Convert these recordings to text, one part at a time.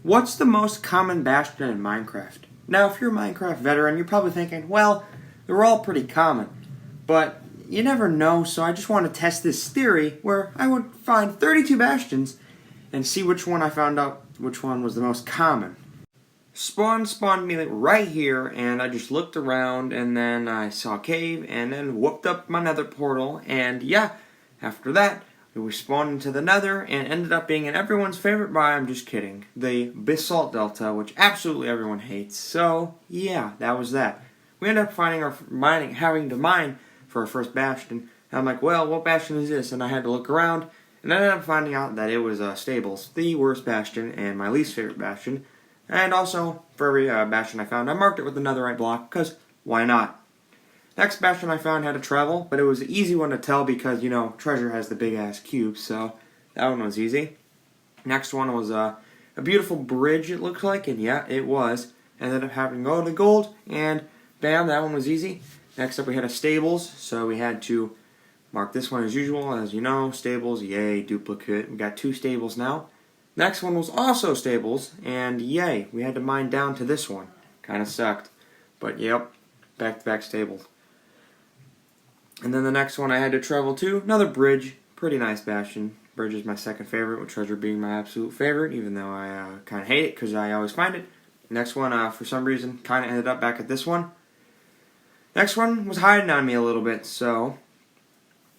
What's the most common bastion in Minecraft? Now, if you're a Minecraft veteran, you're probably thinking, well, they're all pretty common. But you never know, so I just want to test this theory where I would find 32 bastions and see which one I found out which one was the most common. Spawned me right here, and I just looked around, and then I saw a cave, and then whooped up my nether portal, and yeah, after that, we spawned into the nether, and ended up being in everyone's favorite biome, just kidding, the Basalt Delta, which absolutely everyone hates, so yeah, that was that. We ended up having to mine for our first bastion, and I'm like, well, what bastion is this? And I had to look around, and I ended up finding out that it was Stables, the worst bastion, and my least favorite bastion. And also, for every bastion I found, I marked it with a netherite block, because why not? Next bastion I found had to travel, but it was an easy one to tell because, you know, treasure has the big-ass cube, so that one was easy. Next one was a beautiful bridge, it looked like, and yeah, it was. Ended up having to go to gold, and bam, that one was easy. Next up we had a stables, so we had to mark this one as usual, as you know, stables, yay, duplicate. We got 2 stables now. Next one was also stables, and yay, we had to mine down to this one. Kinda sucked. But yep, back-to-back stables. And then the next one I had to travel to, another bridge. Pretty nice bastion. Bridge is my second favorite, with treasure being my absolute favorite, even though I kinda hate it, because I always find it. Next one, for some reason, kinda ended up back at this one. Next one was hiding on me a little bit, so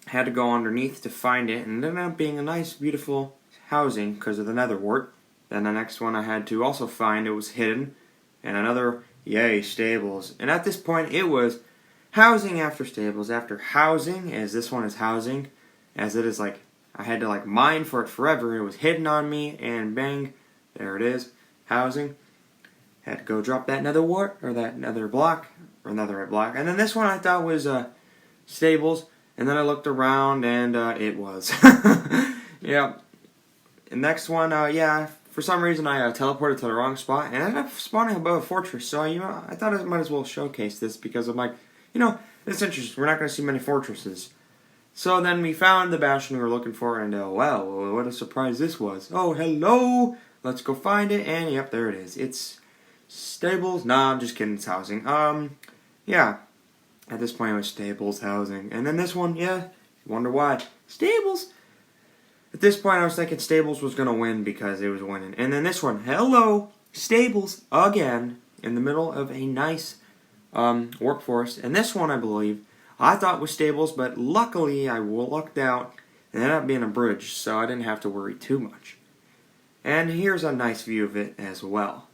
I had to go underneath to find it, and it ended up being a nice, beautiful housing because of the nether wart. Then the next one I had to also find, it was hidden, and another, yay, stables. And at this point it was housing after stables after housing, as this one is housing, as it is like, I had to like mine for it forever. It was hidden on me, and bang, there it is, housing. Had to go drop that nether wart, or that nether block, or netherite block. And then this one I thought was stables, and then I looked around, and it was. Yeah. The next one, yeah, for some reason I teleported to the wrong spot, and I ended up spawning above a fortress, so, you know, I thought I might as well showcase this, because I'm like, you know, it's interesting, we're not going to see many fortresses. So then we found the bastion we were looking for, and, wow, what a surprise this was. Oh, hello! Let's go find it, and yep, there it is. It's stables? Nah, I'm just kidding, it's housing. Yeah, at this point it was stables, housing, and then this one, yeah, you wonder why. Stables! At this point, I was thinking Stables was going to win because it was winning. And then this one, hello, Stables, again, in the middle of a nice workforce. And this one, I believe, I thought was Stables, but luckily I lucked out and ended up being a bridge, so I didn't have to worry too much. And here's a nice view of it as well.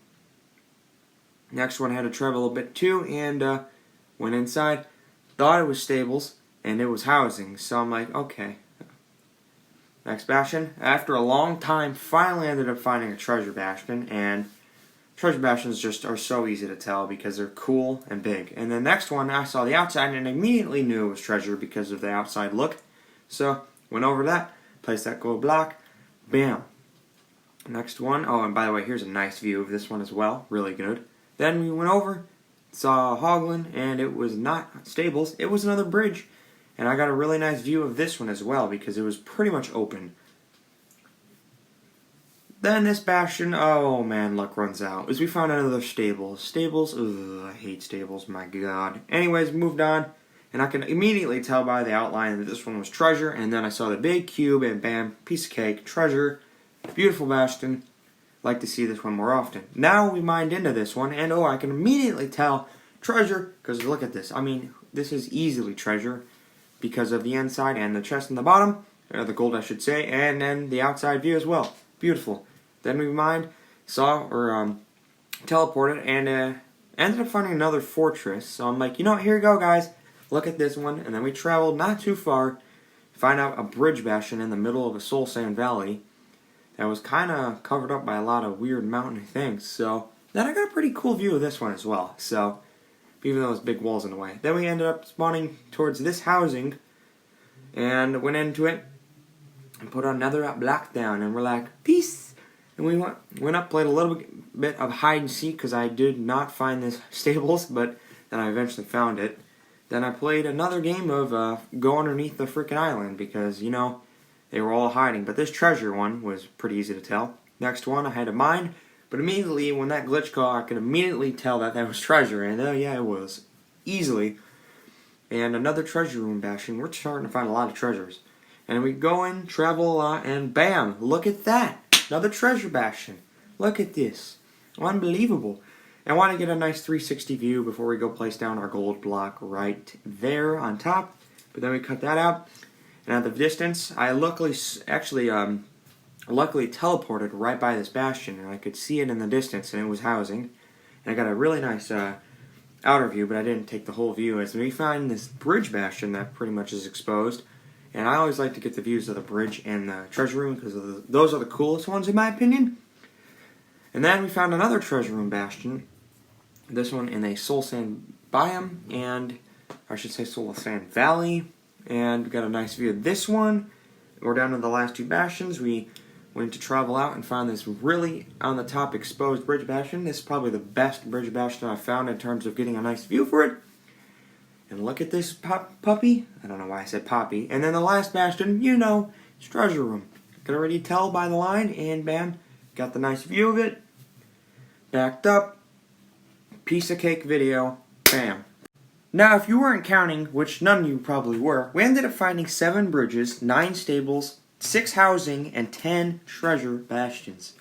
Next one, I had to travel a bit too, and went inside, thought it was Stables, and it was housing. So I'm like, okay. Next bastion, after a long time, finally ended up finding a treasure bastion, and treasure bastions just are so easy to tell because they're cool and big. And the next one, I saw the outside and immediately knew it was treasure because of the outside look. So, went over that, placed that gold block, bam. Next one, oh, and by the way, here's a nice view of this one as well, really good. Then we went over, saw Hoglin, and it was not stables, it was another bridge. And I got a really nice view of this one as well because it was pretty much open. Then this bastion, oh man, luck runs out. As we found another stables. Stables, ugh, I hate stables, my god. Anyways, moved on. And I can immediately tell by the outline that this one was treasure. And then I saw the big cube and bam, piece of cake, treasure. Beautiful bastion. Like to see this one more often. Now we mined into this one and oh, I can immediately tell treasure. Because look at this. I mean, this is easily treasure. Because of the inside and the chest in the bottom, or the gold I should say, and then the outside view as well. Beautiful. Then we mined, saw, or teleported, and ended up finding another fortress. So I'm like, you know what, here you go guys, look at this one. And then we traveled not too far, find out a bridge bastion in the middle of a soul sand valley that was kind of covered up by a lot of weird mountain things. So then I got a pretty cool view of this one as well. So even though there's big walls in the way. Then we ended up spawning towards this housing and went into it and put another block down and we're like, peace! And we went up, played a little bit of hide and seek because I did not find this stables, but then I eventually found it. Then I played another game of go underneath the freaking island because, you know, they were all hiding. But this treasure one was pretty easy to tell. Next one, I had to mine, But immediately, when that glitch caught, I could immediately tell that that was treasure, and oh yeah, it was. Easily. And another treasure room bastion. We're starting to find a lot of treasures. And we go in, travel a lot, and bam! Look at that! Another treasure bastion. Look at this. Unbelievable. I want to get a nice 360 view before we go place down our gold block right there on top. But then we cut that out. And at the distance, I luckily teleported right by this bastion, and I could see it in the distance, and it was housing. And I got a really nice outer view, but I didn't take the whole view, as we find this bridge bastion that pretty much is exposed. And I always like to get the views of the bridge and the treasure room, because those are the coolest ones in my opinion. And then we found another treasure room bastion, this one in a soul sand biome, and I should say soul sand valley, and we got a nice view of this one. We're down to the last two bastions. We went to travel out and found this really on the top exposed bridge bastion. This is probably the best bridge bastion I've found in terms of getting a nice view for it. And look at this puppy. I don't know why I said poppy. And then the last bastion, you know, it's treasure room. Can already tell by the line, and bam, got the nice view of it. Backed up. Piece of cake video. Bam. Now, if you weren't counting, which none of you probably were, we ended up finding 7 bridges, 9 stables, 6 housing, and 10 treasure bastions.